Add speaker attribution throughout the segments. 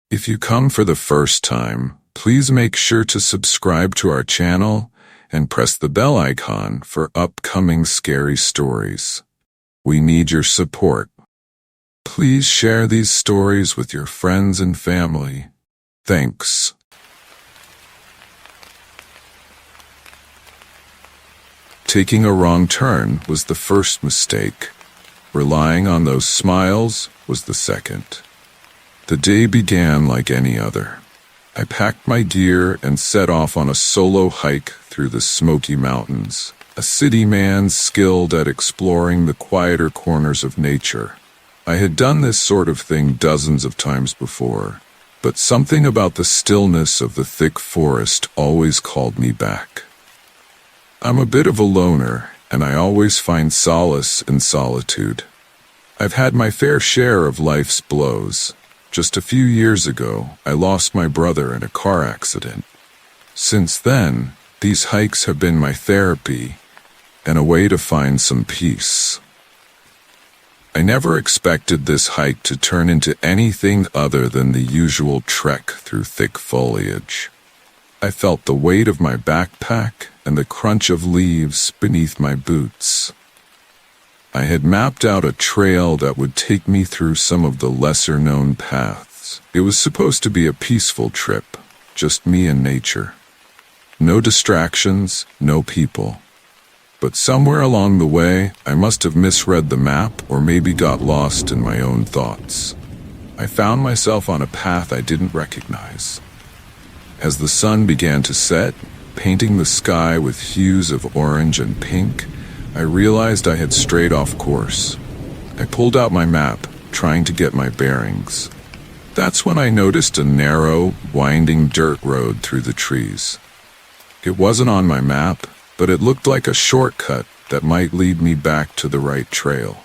Speaker 1: If you come for the first time, please make sure to subscribe to our channel and press the bell icon for upcoming scary stories. We need your support. Please share these stories with your friends and family. Thanks. Taking a wrong turn was the first mistake. Relying on those smiles was the second. The day began like any other. I packed my gear and set off on a solo hike through the Smoky Mountains, a city man skilled at exploring the quieter corners of nature. I had done this sort of thing dozens of times before, but something about the stillness of the thick forest always called me back. I'm a bit of a loner, and I always find solace in solitude. I've had my fair share of life's blows. Just a few years ago, I lost my brother in a car accident. Since then, these hikes have been my therapy and a way to find some peace. I never expected this hike to turn into anything other than the usual trek through thick foliage. I felt the weight of my backpack and the crunch of leaves beneath my boots. I had mapped out a trail that would take me through some of the lesser-known paths. It was supposed to be a peaceful trip, just me and nature. No distractions, no people. But somewhere along the way, I must have misread the map or maybe got lost in my own thoughts. I found myself on a path I didn't recognize. As the sun began to set, painting the sky with hues of orange and pink, I realized I had strayed off course. I pulled out my map, trying to get my bearings. That's when I noticed a narrow, winding dirt road through the trees. It wasn't on my map, but it looked like a shortcut that might lead me back to the right trail.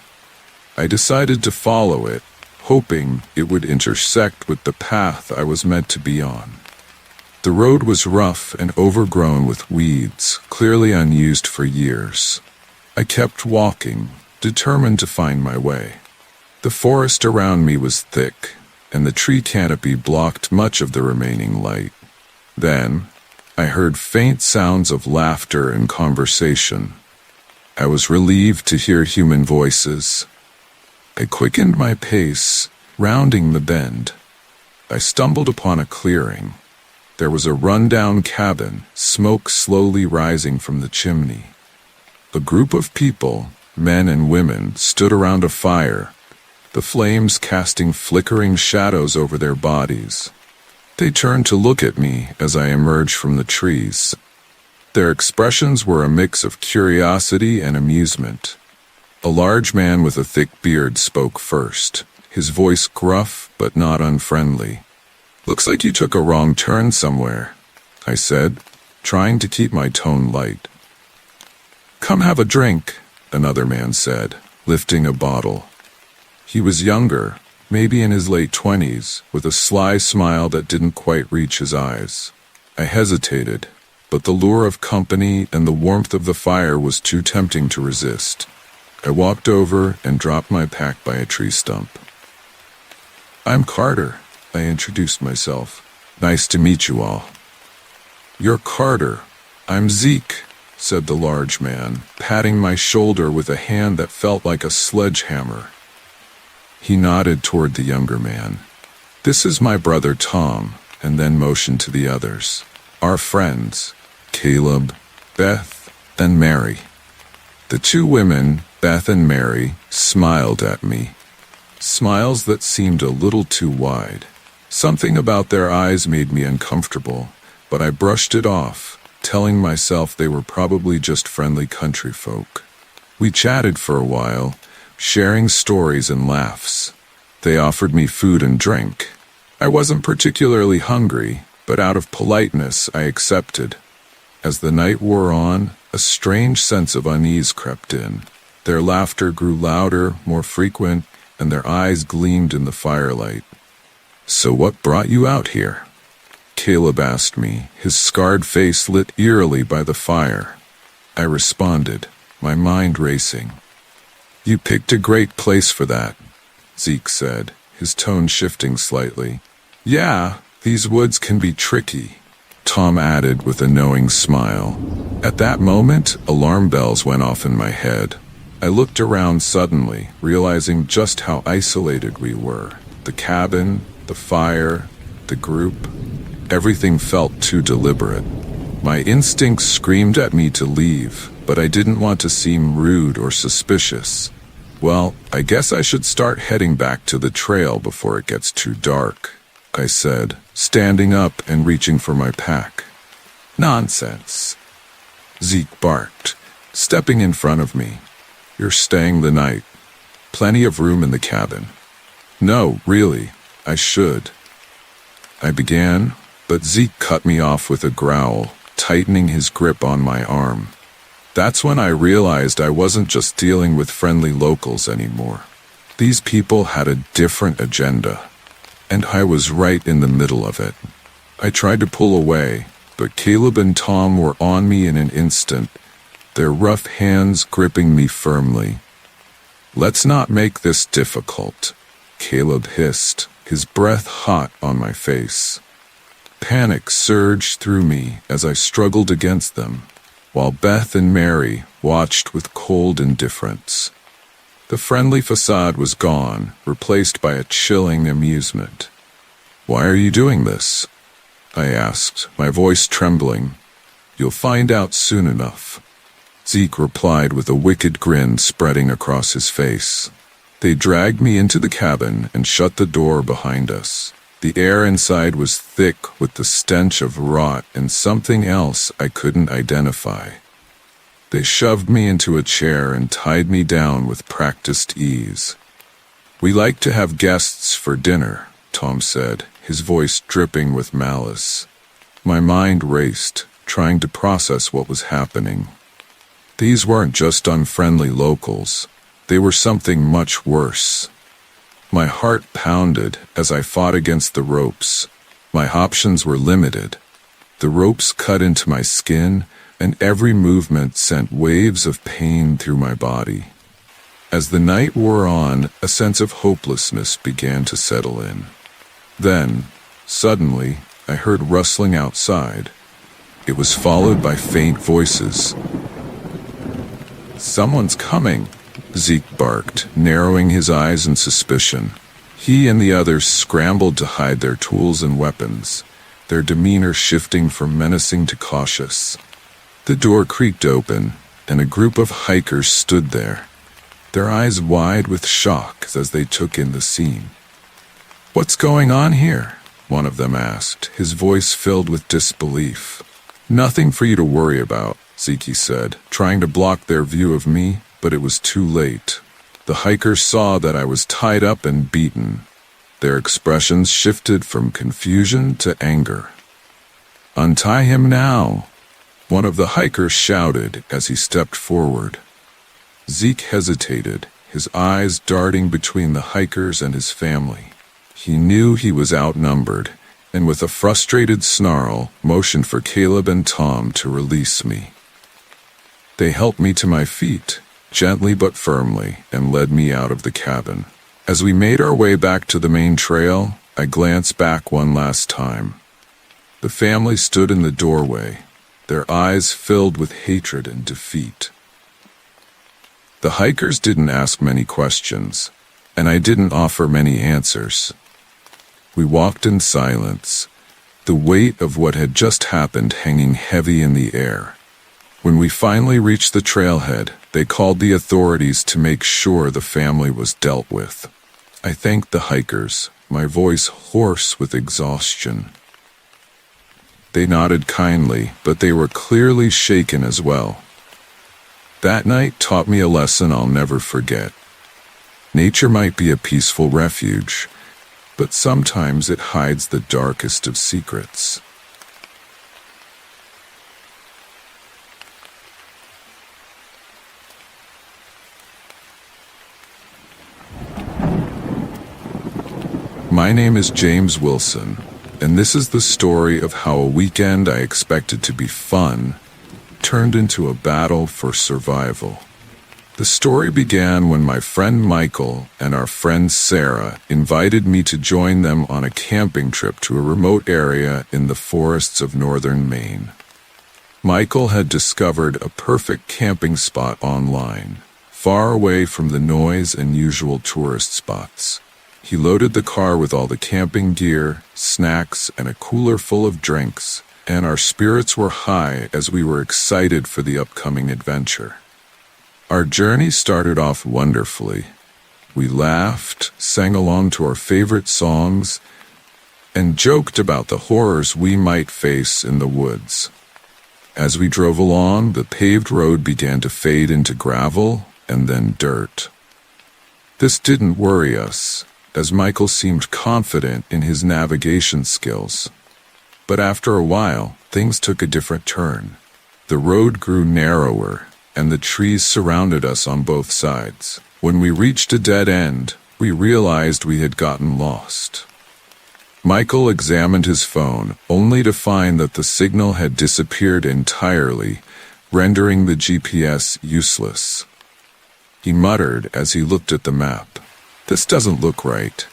Speaker 1: I decided to follow it, hoping it would intersect with the path I was meant to be on. The road was rough and overgrown with weeds, clearly unused for years. I kept walking, determined to find my way. The forest around me was thick, and the tree canopy blocked much of the remaining light. Then, I heard faint sounds of laughter and conversation. I was relieved to hear human voices. I quickened my pace, rounding the bend. I stumbled upon a clearing. There was a run-down cabin, smoke slowly rising from the chimney. A group of people, men and women, stood around a fire, the flames casting flickering shadows over their bodies. They turned to look at me as I emerged from the trees. Their expressions were a mix of curiosity and amusement. A large man with a thick beard spoke first, his voice gruff but not unfriendly. "Looks like you took a wrong turn somewhere," I said, trying to keep my tone light. "Come have a drink," another man said, lifting a bottle. He was younger, maybe in his late 20s, with a sly smile that didn't quite reach his eyes. I hesitated, but the lure of company and the warmth of the fire was too tempting to resist. I walked over and dropped my pack by a tree stump. "I'm Carter," I introduced myself. "Nice to meet you all." "You're Carter. I'm Zeke," said the large man, patting my shoulder with a hand that felt like a sledgehammer. He nodded toward the younger man. "This is my brother Tom," and then motioned to the others. "Our friends, Caleb, Beth, and Mary." The two women, Beth and Mary, smiled at me. Smiles that seemed a little too wide. Something about their eyes made me uncomfortable, but I brushed it off, telling myself they were probably just friendly country folk. We chatted for a while, sharing stories and laughs. They offered me food and drink. I wasn't particularly hungry, but out of politeness I accepted. As the night wore on, a strange sense of unease crept in. Their laughter grew louder, more frequent, and their eyes gleamed in the firelight. "So what brought you out here?" Caleb asked me, his scarred face lit eerily by the fire. I responded, my mind racing. "You picked a great place for that," Zeke said, his tone shifting slightly. Yeah, these woods can be tricky, Tom added with a knowing smile. At that moment, alarm bells went off in my head. I looked around suddenly, realizing just how isolated we were. The cabin, the fire, the group. Everything felt too deliberate. My instincts screamed at me to leave, but I didn't want to seem rude or suspicious. Well, I guess I should start heading back to the trail before it gets too dark, I said, standing up and reaching for my pack. Nonsense, Zeke barked, stepping in front of me. You're staying the night. Plenty of room in the cabin. No, really, I should. I began, but Zeke cut me off with a growl, tightening his grip on my arm. That's when I realized I wasn't just dealing with friendly locals anymore. These people had a different agenda, and I was right in the middle of it. I tried to pull away, but Caleb and Tom were on me in an instant, their rough hands gripping me firmly. Let's not make this difficult, Caleb hissed, his breath hot on my face. Panic surged through me as I struggled against them, while Beth and Mary watched with cold indifference. The friendly facade was gone, replaced by a chilling amusement. Why are you doing this? I asked, my voice trembling. You'll find out soon enough. Zeke replied with a wicked grin spreading across his face. They dragged me into the cabin and shut the door behind us. The air inside was thick with the stench of rot and something else I couldn't identify. They shoved me into a chair and tied me down with practiced ease. We like to have guests for dinner, Tom said, his voice dripping with malice. My mind raced, trying to process what was happening. These weren't just unfriendly locals. They were something much worse. My heart pounded as I fought against the ropes. My options were limited. The ropes cut into my skin, and every movement sent waves of pain through my body. As the night wore on, a sense of hopelessness began to settle in. Then, suddenly, I heard rustling outside. It was followed by faint voices. Someone's coming, Zeke barked, narrowing his eyes in suspicion. He and the others scrambled to hide their tools and weapons, their demeanor shifting from menacing to cautious. The door creaked open, and a group of hikers stood there, their eyes wide with shock as they took in the scene. What's going on here? One of them asked, his voice filled with disbelief. Nothing for you to worry about, Zeke said, trying to block their view of me, but it was too late. The hikers saw that I was tied up and beaten. Their expressions shifted from confusion to anger. Untie him now, one of the hikers shouted as he stepped forward. Zeke hesitated, his eyes darting between the hikers and his family. He knew he was outnumbered, and with a frustrated snarl, motioned for Caleb and Tom to release me. They helped me to my feet, gently but firmly, and led me out of the cabin. As we made our way back to the main trail, I glanced back one last time. The family stood in the doorway, their eyes filled with hatred and defeat. The hikers didn't ask many questions, and I didn't offer many answers. We walked in silence, the weight of what had just happened hanging heavy in the air. When we finally reached the trailhead, they called the authorities to make sure the family was dealt with. I thanked the hikers, my voice hoarse with exhaustion. They nodded kindly, but they were clearly shaken as well. That night taught me a lesson I'll never forget. Nature might be a peaceful refuge, but sometimes it hides the darkest of secrets. My name is James Wilson, and this is the story of how a weekend I expected to be fun turned into a battle for survival. The story began when my friend Michael and our friend Sarah invited me to join them on a camping trip to a remote area in the forests of northern Maine. Michael had discovered a perfect camping spot online, far away from the noise and usual tourist spots. He loaded the car with all the camping gear, snacks, and a cooler full of drinks, and our spirits were high as we were excited for the upcoming adventure. Our journey started off wonderfully. We laughed, sang along to our favorite songs, and joked about the horrors we might face in the woods. As we drove along, the paved road began to fade into gravel and then dirt. This didn't worry us, as Michael seemed confident in his navigation skills. But after a while, things took a different turn. The road grew narrower, and the trees surrounded us on both sides. When we reached a dead end, we realized we had gotten lost. Michael examined his phone, only to find that the signal had disappeared entirely, rendering the GPS useless. He muttered as he looked at the map. "This doesn't look right."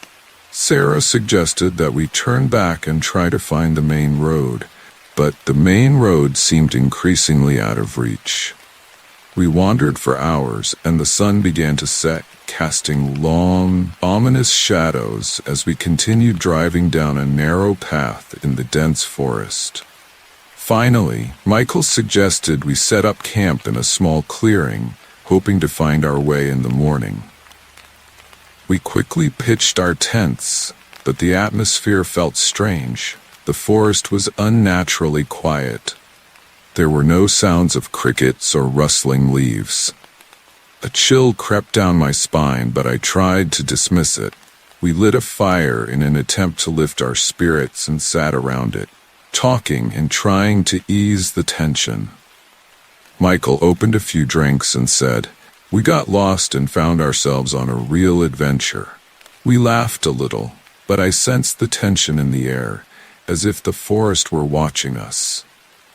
Speaker 1: Sarah suggested that we turn back and try to find the main road, but the main road seemed increasingly out of reach. We wandered for hours, and the sun began to set, casting long, ominous shadows as we continued driving down a narrow path in the dense forest. Finally, Michael suggested we set up camp in a small clearing, hoping to find our way in the morning. We quickly pitched our tents, but the atmosphere felt strange. The forest was unnaturally quiet. There were no sounds of crickets or rustling leaves. A chill crept down my spine, but I tried to dismiss it. We lit a fire in an attempt to lift our spirits and sat around it, talking and trying to ease the tension. Michael opened a few drinks and said, "We got lost and found ourselves on a real adventure." We laughed a little, but I sensed the tension in the air, as if the forest were watching us.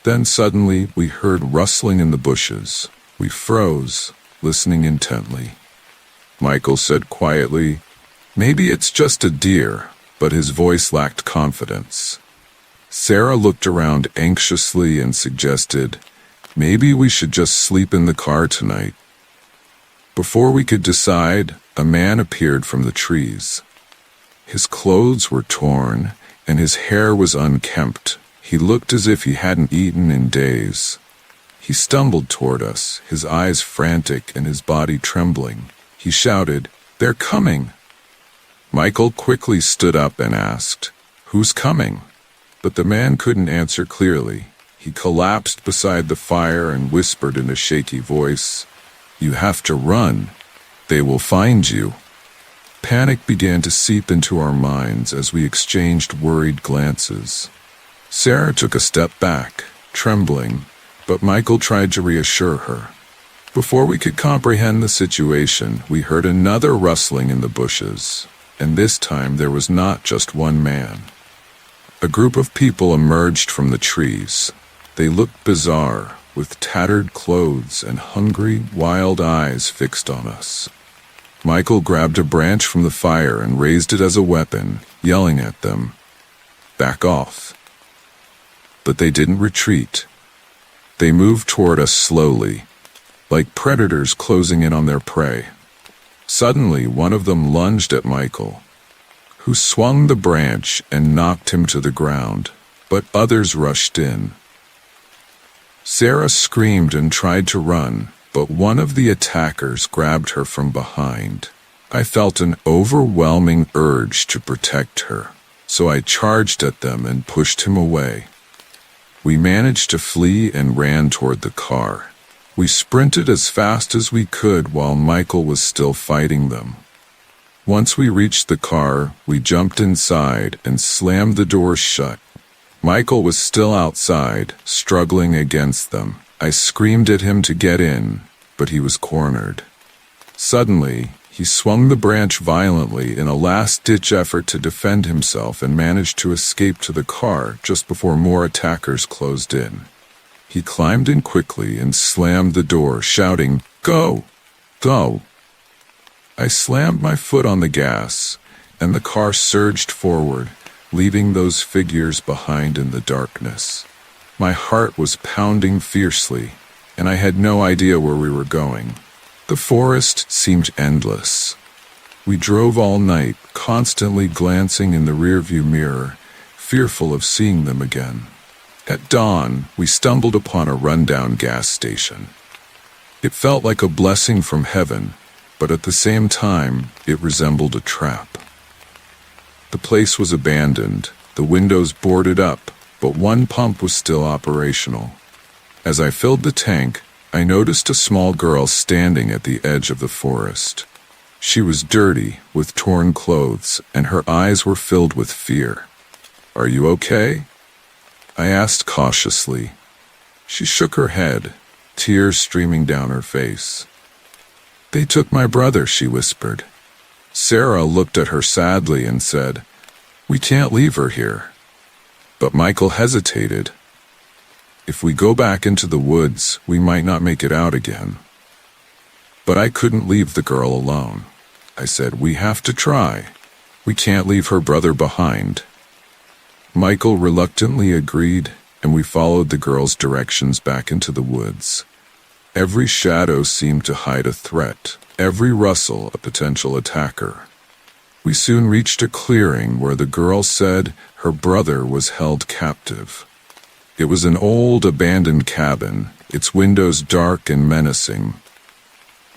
Speaker 1: Then suddenly we heard rustling in the bushes. We froze, listening intently. Michael said quietly, "Maybe it's just a deer," but his voice lacked confidence. Sarah looked around anxiously and suggested, "Maybe we should just sleep in the car tonight." Before we could decide, a man appeared from the trees. His clothes were torn, and his hair was unkempt. He looked as if he hadn't eaten in days. He stumbled toward us, his eyes frantic and his body trembling. He shouted, "They're coming!" Michael quickly stood up and asked, "Who's coming?" But the man couldn't answer clearly. He collapsed beside the fire and whispered in a shaky voice, "You have to run. They will find you." Panic began to seep into our minds as we exchanged worried glances. Sarah took a step back, trembling, but Michael tried to reassure her. Before we could comprehend the situation, we heard another rustling in the bushes, and this time there was not just one man. A group of people emerged from the trees. They looked bizarre, with tattered clothes and hungry, wild eyes fixed on us. Michael grabbed a branch from the fire and raised it as a weapon, yelling at them, "Back off." But they didn't retreat. They moved toward us slowly, like predators closing in on their prey. Suddenly, one of them lunged at Michael, who swung the branch and knocked him to the ground, but others rushed in. Sarah screamed and tried to run, but one of the attackers grabbed her from behind. I felt an overwhelming urge to protect her, so I charged at them and pushed him away. We managed to flee and ran toward the car. We sprinted as fast as we could while Michael was still fighting them. Once we reached the car, we jumped inside and slammed the doors shut. Michael was still outside, struggling against them. I screamed at him to get in, but he was cornered. Suddenly, he swung the branch violently in a last-ditch effort to defend himself and managed to escape to the car just before more attackers closed in. He climbed in quickly and slammed the door, shouting, "Go!" Go. I slammed my foot on the gas, and the car surged forward, leaving those figures behind in the darkness. My heart was pounding fiercely, and I had no idea where we were going. The forest seemed endless. We drove all night, constantly glancing in the rearview mirror, fearful of seeing them again. At dawn, we stumbled upon a rundown gas station. It felt like a blessing from heaven, but at the same time, it resembled a trap. The place was abandoned, the windows boarded up, but one pump was still operational. As I filled the tank, I noticed a small girl standing at the edge of the forest. She was dirty, with torn clothes, and her eyes were filled with fear. "Are you okay?" I asked cautiously. She shook her head, tears streaming down her face. "They took my brother," she whispered. Sarah looked at her sadly and said, "We can't leave her here." But Michael hesitated. "If we go back into the woods, we might not make it out again." But I couldn't leave the girl alone. I said, "We have to try. We can't leave her brother behind." Michael reluctantly agreed, and we followed the girl's directions back into the woods. Every shadow seemed to hide a threat, every rustle a potential attacker. We soon reached a clearing where the girl said her brother was held captive. It was an old, abandoned cabin, its windows dark and menacing.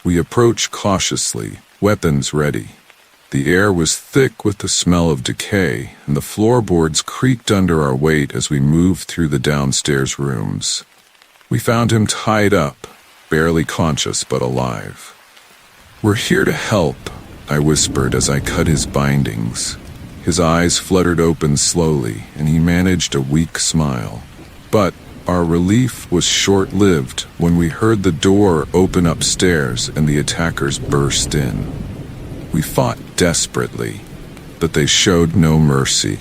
Speaker 1: We approached cautiously, weapons ready. The air was thick with the smell of decay, and the floorboards creaked under our weight as we moved through the downstairs rooms. We found him tied up, barely conscious but alive. "We're here to help," I whispered as I cut his bindings. His eyes fluttered open slowly, and he managed a weak smile. But our relief was short-lived when we heard the door open upstairs and the attackers burst in. We fought desperately, but they showed no mercy.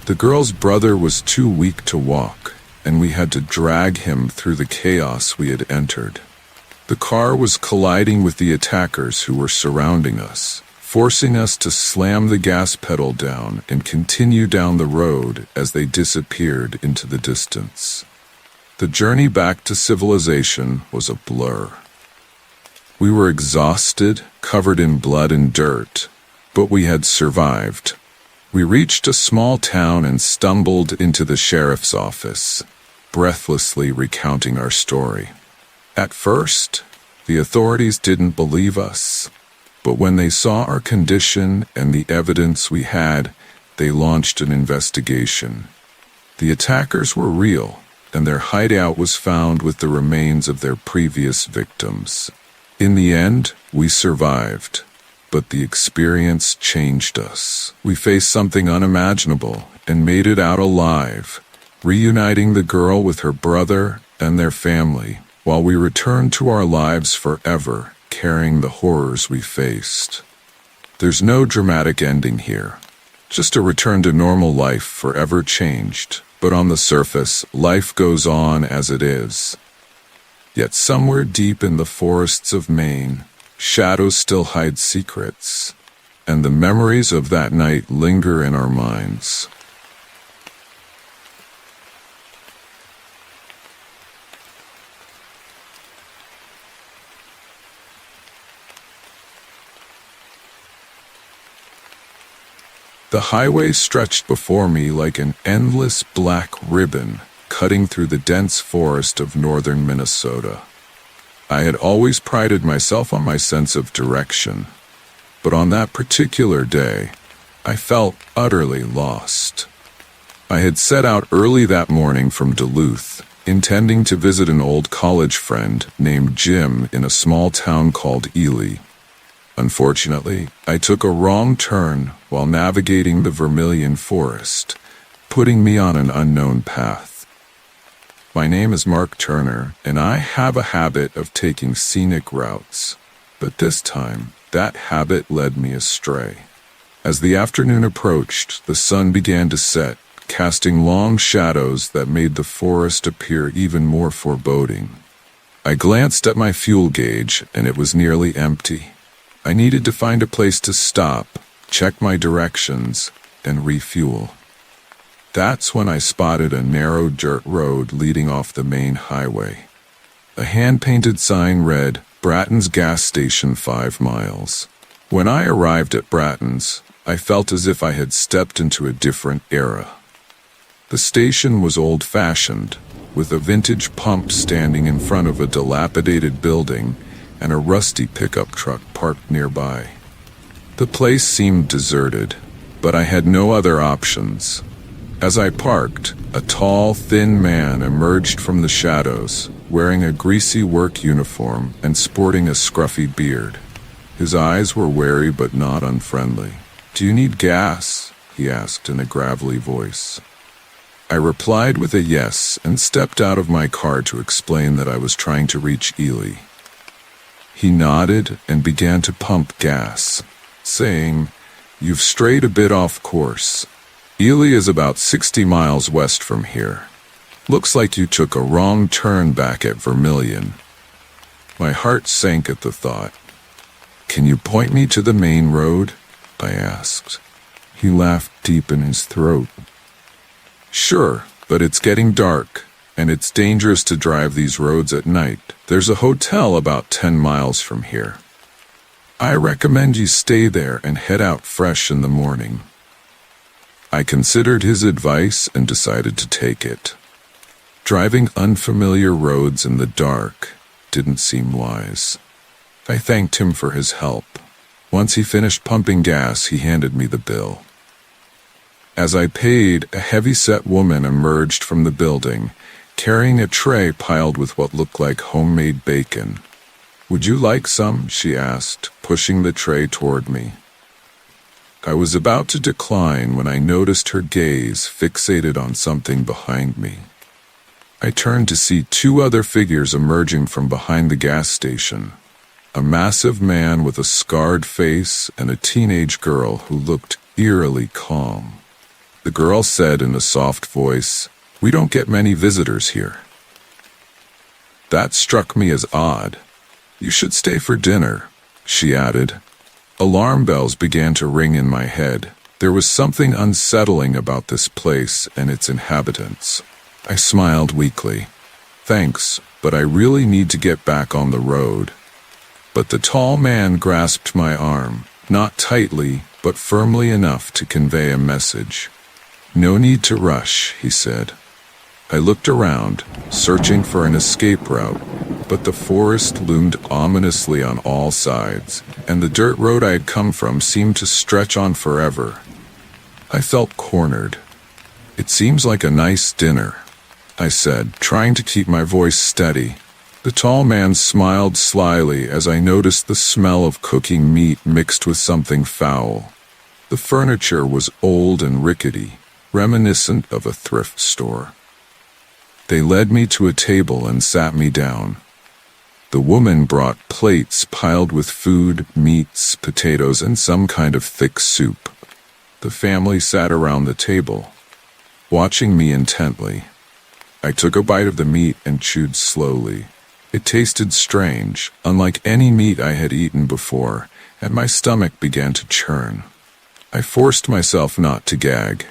Speaker 1: The girl's brother was too weak to walk, and we had to drag him through the chaos we had entered. The car was colliding with the attackers who were surrounding us, forcing us to slam the gas pedal down and continue down the road as they disappeared into the distance. The journey back to civilization was a blur. We were exhausted, covered in blood and dirt, but we had survived. We reached a small town and stumbled into the sheriff's office, breathlessly recounting our story. At first, the authorities didn't believe us, but when they saw our condition and the evidence we had, they launched an investigation. The attackers were real, and their hideout was found with the remains of their previous victims. In the end, we survived, but the experience changed us. We faced something unimaginable and made it out alive, reuniting the girl with her brother and their family, while we returned to our lives forever, carrying the horrors we faced. There's no dramatic ending here, just a return to normal life forever changed, but on the surface, life goes on as it is. Yet somewhere deep in the forests of Maine, shadows still hide secrets, and the memories of that night linger in our minds. The highway stretched before me like an endless black ribbon, cutting through the dense forest of northern Minnesota. I had always prided myself on my sense of direction, but on that particular day, I felt utterly lost. I had set out early that morning from Duluth, intending to visit an old college friend named Jim in a small town called Ely. Unfortunately, I took a wrong turn while navigating the Vermilion Forest, putting me on an unknown path. My name is Mark Turner, and I have a habit of taking scenic routes, but this time, that habit led me astray. As the afternoon approached, the sun began to set, casting long shadows that made the forest appear even more foreboding. I glanced at my fuel gauge, and it was nearly empty. I needed to find a place to stop, check my directions, and refuel. That's when I spotted a narrow dirt road leading off the main highway. A hand-painted sign read, "Bratton's Gas Station 5 miles." When I arrived at Bratton's, I felt as if I had stepped into a different era. The station was old-fashioned, with a vintage pump standing in front of a dilapidated building and a rusty pickup truck parked nearby. The place seemed deserted, but I had no other options. As I parked, a tall, thin man emerged from the shadows, wearing a greasy work uniform and sporting a scruffy beard. His eyes were wary but not unfriendly. "Do you need gas?" he asked in a gravelly voice. I replied with a yes and stepped out of my car to explain that I was trying to reach Ely. He nodded and began to pump gas, saying, "You've strayed a bit off course. Ely is about 60 miles west from here. Looks like you took a wrong turn back at Vermilion." My heart sank at the thought. "Can you point me to the main road?" I asked. He laughed deep in his throat. "Sure, but it's getting dark, and it's dangerous to drive these roads at night. There's a hotel about 10 miles from here. I recommend you stay there and head out fresh in the morning." I considered his advice and decided to take it. Driving unfamiliar roads in the dark didn't seem wise. I thanked him for his help. Once he finished pumping gas, he handed me the bill. As I paid, a heavy-set woman emerged from the building, carrying a tray piled with what looked like homemade bacon. "Would you like some?" she asked, pushing the tray toward me. I was about to decline when I noticed her gaze fixated on something behind me. I turned to see two other figures emerging from behind the gas station. A massive man with a scarred face and a teenage girl who looked eerily calm. The girl said in a soft voice, "We don't get many visitors here." That struck me as odd. "You should stay for dinner," she added. Alarm bells began to ring in my head. There was something unsettling about this place and its inhabitants. I smiled weakly. "Thanks, but I really need to get back on the road." But the tall man grasped my arm, not tightly, but firmly enough to convey a message. "No need to rush," he said. I looked around, searching for an escape route, but the forest loomed ominously on all sides, and the dirt road I had come from seemed to stretch on forever. I felt cornered. "It seems like a nice dinner," I said, trying to keep my voice steady. The tall man smiled slyly as I noticed the smell of cooking meat mixed with something foul. The furniture was old and rickety, reminiscent of a thrift store. They led me to a table and sat me down. The woman brought plates piled with food, meats, potatoes, and some kind of thick soup. The family sat around the table, watching me intently. I took a bite of the meat and chewed slowly. It tasted strange, unlike any meat I had eaten before, and my stomach began to churn. I forced myself not to gag.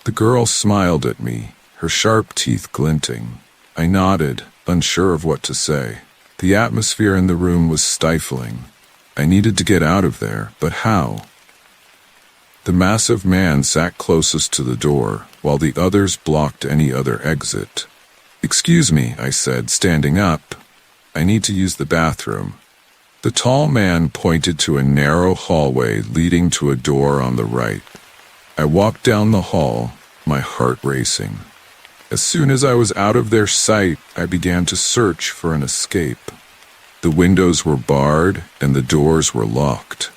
Speaker 1: The girl smiled at me, her sharp teeth glinting. I nodded, unsure of what to say. The atmosphere in the room was stifling. I needed to get out of there, but how? The massive man sat closest to the door, while the others blocked any other exit. "Excuse me," I said, standing up. "I need to use the bathroom." The tall man pointed to a narrow hallway leading to a door on the right. I walked down the hall, my heart racing. As soon as I was out of their sight, I began to search for an escape. The windows were barred and the doors were locked.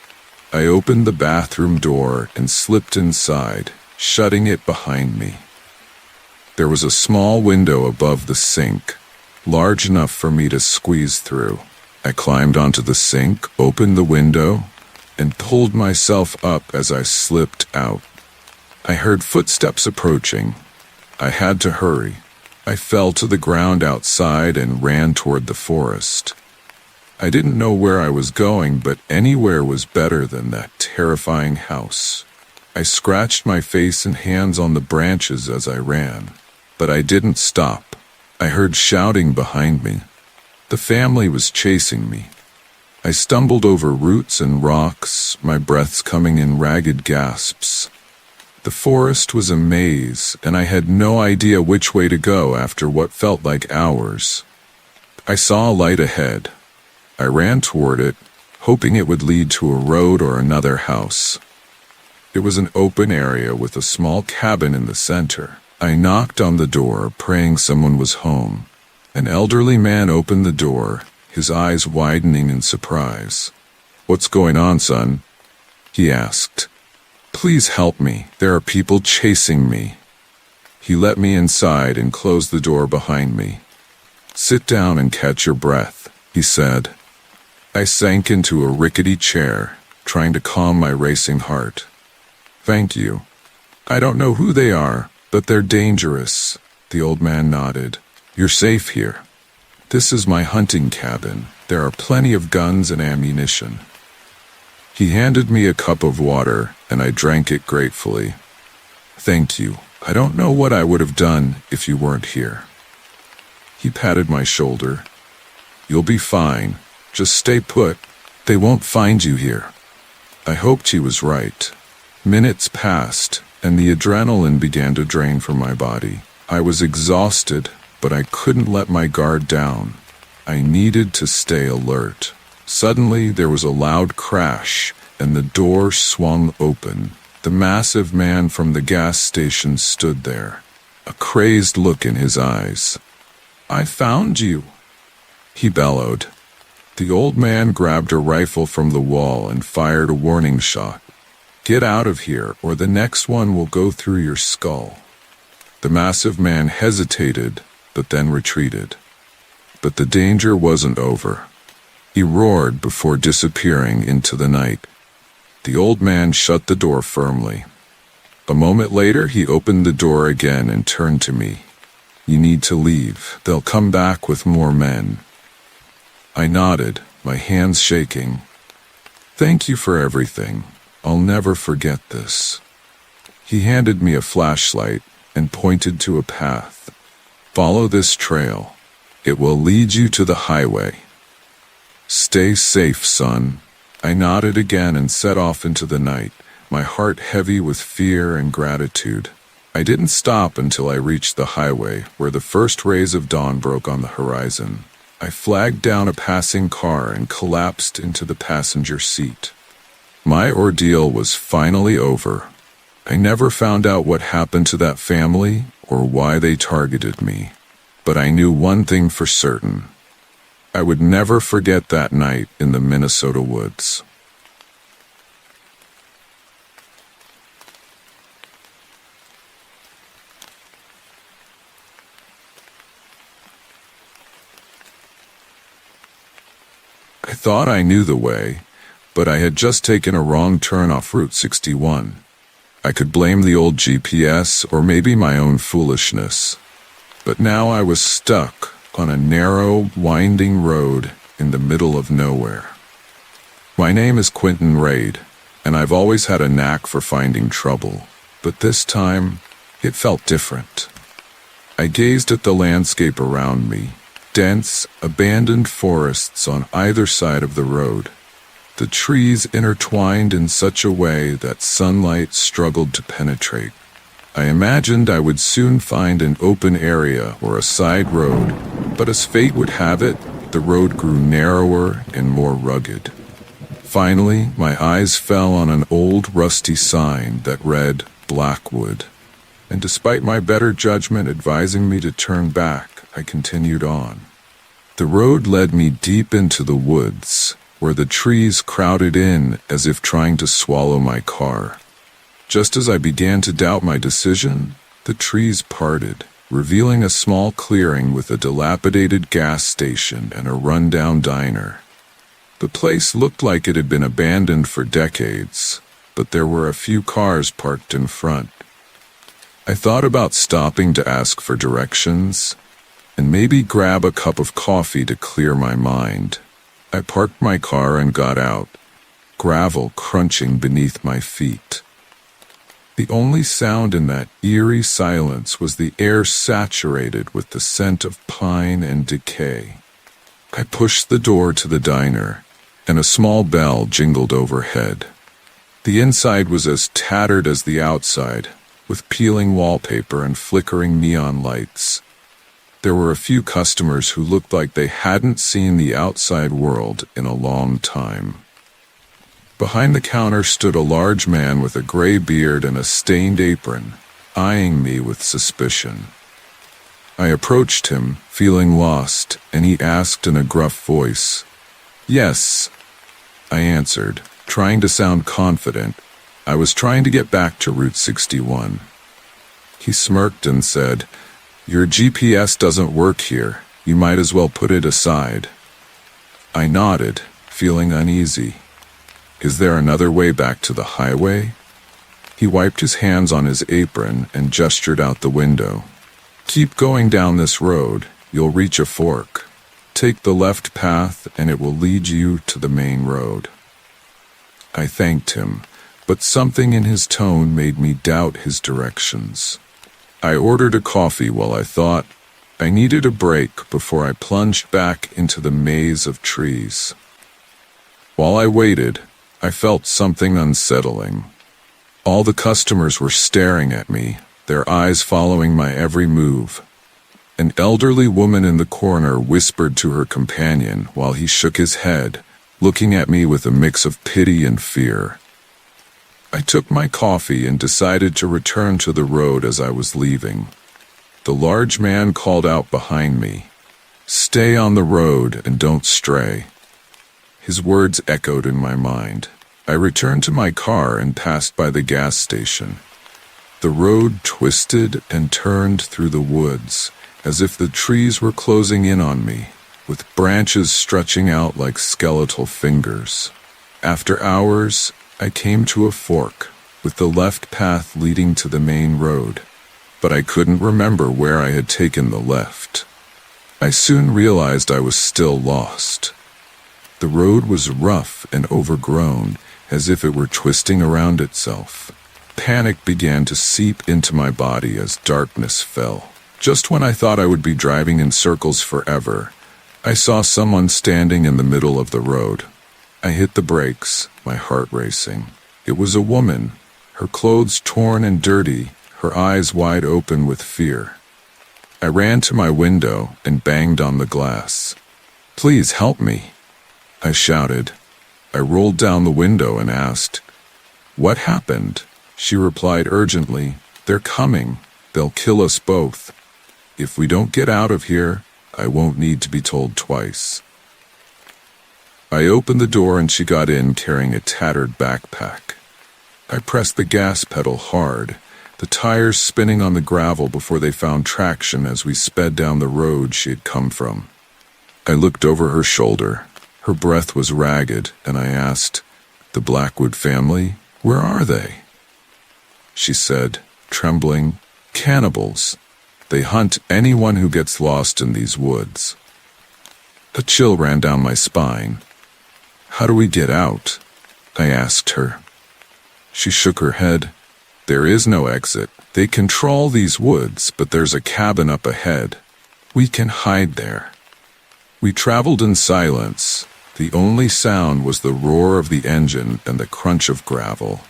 Speaker 1: I opened the bathroom door and slipped inside, shutting it behind me. There was a small window above the sink, large enough for me to squeeze through. I climbed onto the sink, opened the window, and pulled myself up as I slipped out. I heard footsteps approaching. I had to hurry. I fell to the ground outside and ran toward the forest. I didn't know where I was going, but anywhere was better than that terrifying house. I scratched my face and hands on the branches as I ran, but I didn't stop. I heard shouting behind me. The family was chasing me. I stumbled over roots and rocks, my breaths coming in ragged gasps. The forest was a maze, and I had no idea which way to go after what felt like hours. I saw a light ahead. I ran toward it, hoping it would lead to a road or another house. It was an open area with a small cabin in the center. I knocked on the door, praying someone was home. An elderly man opened the door, his eyes widening in surprise. "What's going on, son?" he asked. "Please help me. There are people chasing me." He let me inside and closed the door behind me. "Sit down and catch your breath," he said. I sank into a rickety chair, trying to calm my racing heart. "Thank you. I don't know who they are, but they're dangerous," the old man nodded. "You're safe here. This is my hunting cabin. There are plenty of guns and ammunition." He handed me a cup of water, and I drank it gratefully. "Thank you. I don't know what I would have done if you weren't here." He patted my shoulder. "You'll be fine. Just stay put. They won't find you here." I hoped he was right. Minutes passed, and the adrenaline began to drain from my body. I was exhausted, but I couldn't let my guard down. I needed to stay alert. Suddenly, there was a loud crash, and the door swung open. The massive man from the gas station stood there, a crazed look in his eyes. "I found you," he bellowed. The old man grabbed a rifle from the wall and fired a warning shot. "Get out of here, or the next one will go through your skull." The massive man hesitated, but then retreated. But the danger wasn't over. He roared before disappearing into the night. The old man shut the door firmly. A moment later, he opened the door again and turned to me. "You need to leave. They'll come back with more men." I nodded, my hands shaking. "Thank you for everything. I'll never forget this." He handed me a flashlight and pointed to a path. "Follow this trail. It will lead you to the highway. Stay safe, son." I nodded again and set off into the night, my heart heavy with fear and gratitude. I didn't stop until I reached the highway, where the first rays of dawn broke on the horizon. I flagged down a passing car and collapsed into the passenger seat. My ordeal was finally over. I never found out what happened to that family or why they targeted me. But I knew one thing for certain. I would never forget that night in the Minnesota woods. I thought I knew the way, but I had just taken a wrong turn off Route 61. I could blame the old GPS or maybe my own foolishness. But now I was stuck on a narrow, winding road in the middle of nowhere. My name is Quentin Raid, and I've always had a knack for finding trouble, but this time it felt different. I gazed at the landscape around me, dense, abandoned forests on either side of the road. The trees intertwined in such a way that sunlight struggled to penetrate. I imagined I would soon find an open area or a side road, but as fate would have it, the road grew narrower and more rugged. Finally, my eyes fell on an old rusty sign that read Blackwood, and despite my better judgment advising me to turn back, I continued on. The road led me deep into the woods, where the trees crowded in as if trying to swallow my car. Just as I began to doubt my decision, the trees parted, revealing a small clearing with a dilapidated gas station and a rundown diner. The place looked like it had been abandoned for decades, but there were a few cars parked in front. I thought about stopping to ask for directions, and maybe grab a cup of coffee to clear my mind. I parked my car and got out, gravel crunching beneath my feet. The only sound in that eerie silence was the air saturated with the scent of pine and decay. I pushed the door to the diner, and a small bell jingled overhead. The inside was as tattered as the outside, with peeling wallpaper and flickering neon lights. There were a few customers who looked like they hadn't seen the outside world in a long time. Behind the counter stood a large man with a gray beard and a stained apron, eyeing me with suspicion. I approached him, feeling lost, and he asked in a gruff voice. "Yes," I answered, trying to sound confident. I was trying to get back to Route 61. He smirked and said, "Your GPS doesn't work here. You might as well put it aside." I nodded, feeling uneasy. "Is there another way back to the highway?" He wiped his hands on his apron and gestured out the window. "Keep going down this road. You'll reach a fork. Take the left path and it will lead you to the main road." I thanked him, but something in his tone made me doubt his directions. I ordered a coffee while I thought. I needed a break before I plunged back into the maze of trees. While I waited, I felt something unsettling. All the customers were staring at me, their eyes following my every move. An elderly woman in the corner whispered to her companion while he shook his head, looking at me with a mix of pity and fear. I took my coffee and decided to return to the road as I was leaving. The large man called out behind me, "Stay on the road and don't stray." His words echoed in my mind. I returned to my car and passed by the gas station. The road twisted and turned through the woods, as if the trees were closing in on me, with branches stretching out like skeletal fingers. After hours, I came to a fork, with the left path leading to the main road, but I couldn't remember where I had taken the left. I soon realized I was still lost. The road was rough and overgrown, as if it were twisting around itself. Panic began to seep into my body as darkness fell. Just when I thought I would be driving in circles forever, I saw someone standing in the middle of the road. I hit the brakes, my heart racing. It was a woman, her clothes torn and dirty, her eyes wide open with fear. I ran to my window and banged on the glass. "Please help me," I shouted. I rolled down the window and asked, "What happened?" She replied urgently, "They're coming. They'll kill us both. If we don't get out of here, I won't need to be told twice." I opened the door and she got in carrying a tattered backpack. I pressed the gas pedal hard, the tires spinning on the gravel before they found traction as we sped down the road she had come from. I looked over her shoulder. Her breath was ragged, and I asked, "The Blackwood family? Where are they?" She said, trembling, "Cannibals. They hunt anyone who gets lost in these woods." A chill ran down my spine. "How do we get out?" I asked her. She shook her head. "There is no exit. They control these woods, but there's a cabin up ahead. We can hide there." We traveled in silence. The only sound was the roar of the engine and the crunch of gravel.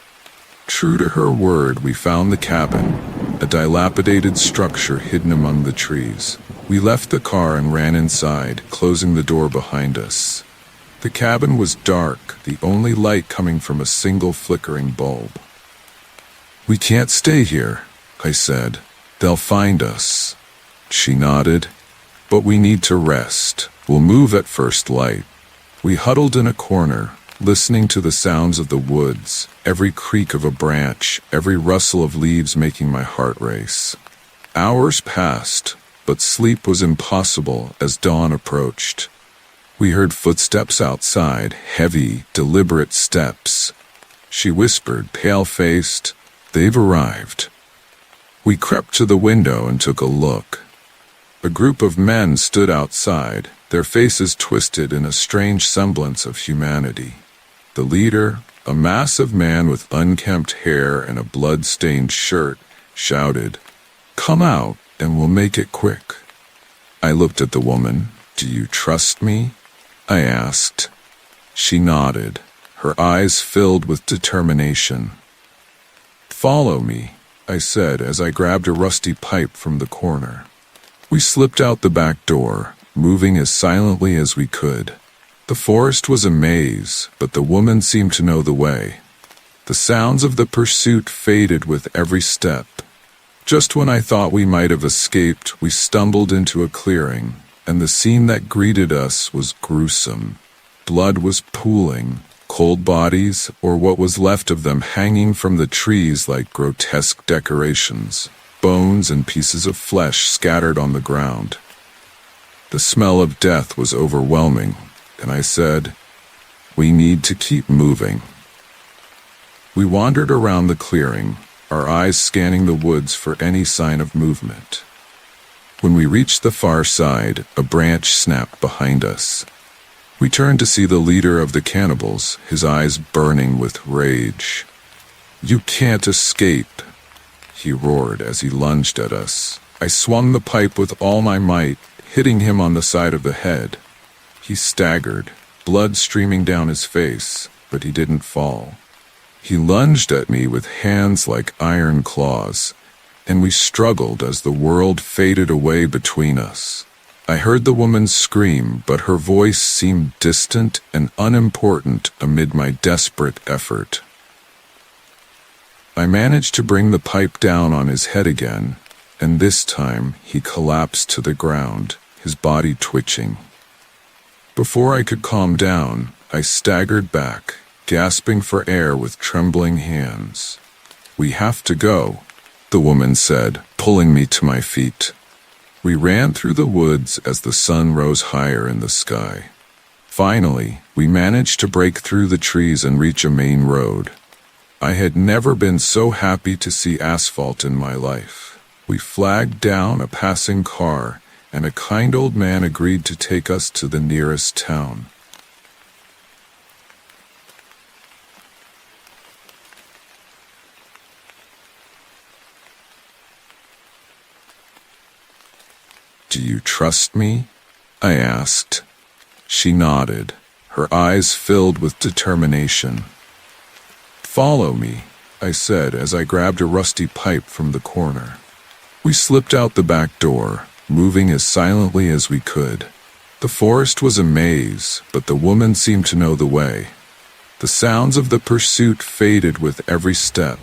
Speaker 1: True to her word, we found the cabin, a dilapidated structure hidden among the trees. We left the car and ran inside, closing the door behind us. The cabin was dark, the only light coming from a single flickering bulb. "We can't stay here," I said. "They'll find us." She nodded. "But we need to rest. We'll move at first light." We huddled in a corner, listening to the sounds of the woods, every creak of a branch, every rustle of leaves making my heart race. Hours passed, but sleep was impossible as dawn approached. We heard footsteps outside, heavy, deliberate steps. She whispered, pale-faced, "They've arrived." We crept to the window and took a look. A group of men stood outside, their faces twisted in a strange semblance of humanity. The leader, a massive man with unkempt hair and a blood-stained shirt, shouted, "Come out, and we'll make it quick." I looked at the woman. "Do you trust me?" I asked. She nodded, her eyes filled with determination. "Follow me," I said as I grabbed a rusty pipe from the corner. We slipped out the back door, moving as silently as we could. The forest was a maze, but the woman seemed to know the way. The sounds of the pursuit faded with every step. Just when I thought we might have escaped, we stumbled into a clearing, and the scene that greeted us was gruesome. Blood was pooling, cold bodies, or what was left of them, hanging from the trees like grotesque decorations, bones and pieces of flesh scattered on the ground. The smell of death was overwhelming, and I said, "We need to keep moving." We wandered around the clearing, our eyes scanning the woods for any sign of movement. When we reached the far side, a branch snapped behind us. We turned to see the leader of the cannibals, his eyes burning with rage. "You can't escape," he roared as he lunged at us. I swung the pipe with all my might, hitting him on the side of the head. He staggered, blood streaming down his face, but he didn't fall. He lunged at me with hands like iron claws, and we struggled as the world faded away between us. I heard the woman scream, but her voice seemed distant and unimportant amid my desperate effort. I managed to bring the pipe down on his head again, and this time he collapsed to the ground, his body twitching. Before I could calm down, I staggered back, gasping for air with trembling hands. "We have to go," the woman said, pulling me to my feet. We ran through the woods as the sun rose higher in the sky. Finally, we managed to break through the trees and reach a main road. I had never been so happy to see asphalt in my life. We flagged down a passing car, and a kind old man agreed to take us to the nearest town. "Do you trust me?" I asked. She nodded, her eyes filled with determination. "Follow me," I said as I grabbed a rusty pipe from the corner. We slipped out the back door, moving as silently as we could. The forest was a maze, but the woman seemed to know the way. The sounds of the pursuit faded with every step.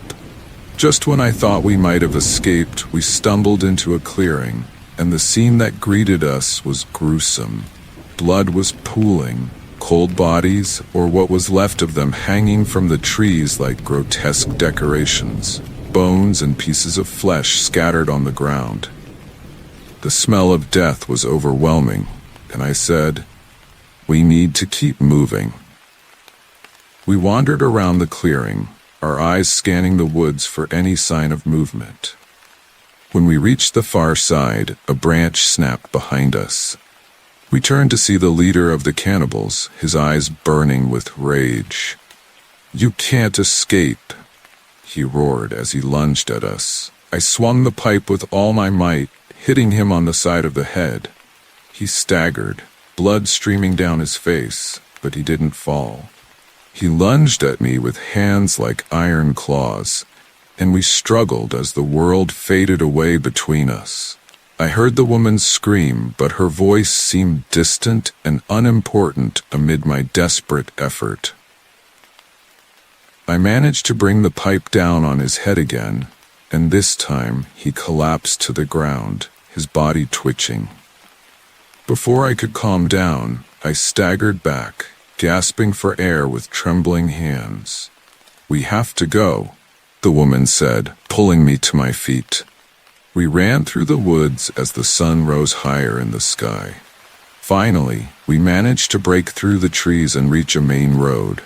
Speaker 1: Just when I thought we might have escaped, we stumbled into a clearing, and the scene that greeted us was gruesome. Blood was pooling, cold bodies, or what was left of them, hanging from the trees like grotesque decorations, bones and pieces of flesh scattered on the ground. The smell of death was overwhelming, and I said, "We need to keep moving." We wandered around the clearing, our eyes scanning the woods for any sign of movement. When we reached the far side, a branch snapped behind us. We turned to see the leader of the cannibals, his eyes burning with rage. "You can't escape," he roared as he lunged at us. I swung the pipe with all my might, hitting him on the side of the head. He staggered, blood streaming down his face, but he didn't fall. He lunged at me with hands like iron claws, and we struggled as the world faded away between us. I heard the woman scream, but her voice seemed distant and unimportant amid my desperate effort. I managed to bring the pipe down on his head again, and this time he collapsed to the ground, his body twitching. Before I could calm down, I staggered back, gasping for air with trembling hands. "We have to go," the woman said, pulling me to my feet. We ran through the woods as the sun rose higher in the sky. Finally, we managed to break through the trees and reach a main road.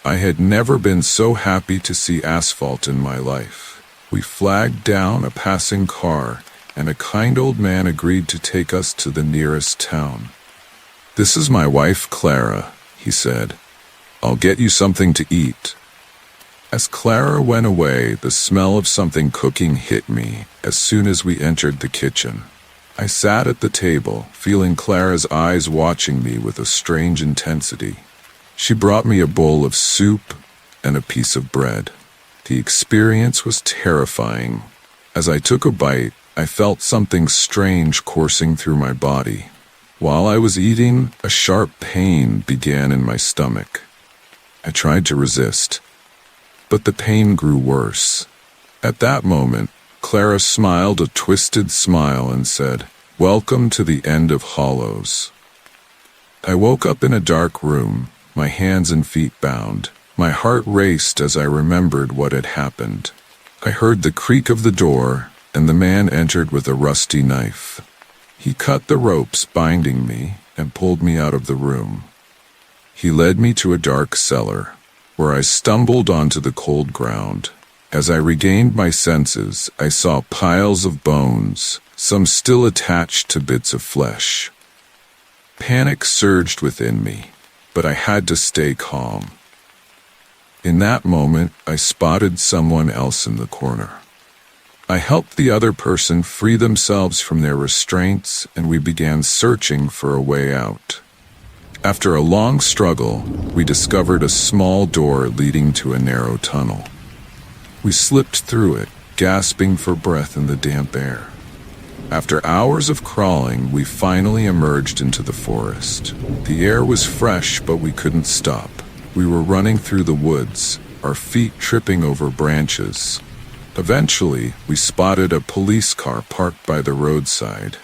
Speaker 1: I had never been so happy to see asphalt in my life. We flagged down a passing car, and a kind old man agreed to take us to the nearest town. "This is my wife, Clara," he said. "I'll get you something to eat." As Clara went away, the smell of something cooking hit me as soon as we entered the kitchen. I sat at the table, feeling Clara's eyes watching me with a strange intensity. She brought me a bowl of soup and a piece of bread. The experience was terrifying. As I took a bite, I felt something strange coursing through my body. While I was eating, a sharp pain began in my stomach. I tried to resist, but the pain grew worse. At that moment, Clara smiled a twisted smile and said, "Welcome to the end of Hollows." I woke up in a dark room, my hands and feet bound. My heart raced as I remembered what had happened. I heard the creak of the door, and the man entered with a rusty knife. He cut the ropes binding me and pulled me out of the room. He led me to a dark cellar, where I stumbled onto the cold ground. As I regained my senses, I saw piles of bones, some still attached to bits of flesh. Panic surged within me, but I had to stay calm. In that moment, I spotted someone else in the corner. I helped the other person free themselves from their restraints, and we began searching for a way out. After a long struggle, we discovered a small door leading to a narrow tunnel. We slipped through it, gasping for breath in the damp air. After hours of crawling, we finally emerged into the forest. The air was fresh, but we couldn't stop. We were running through the woods, our feet tripping over branches. Eventually, we spotted a police car parked by the roadside.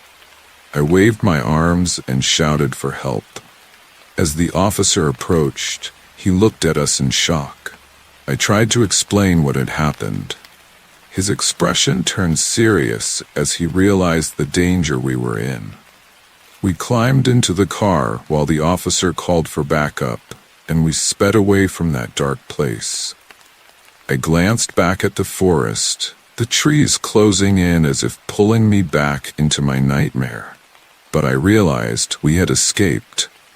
Speaker 1: I waved my arms and shouted for help. As the officer approached, he looked at us in shock. I tried to explain what had happened. His expression turned serious as he realized the danger we were in. We climbed into the car while the officer called for backup, and we sped away from that dark place. I glanced back at the forest, the trees closing in as if pulling me back into my nightmare. But I realized we had escaped,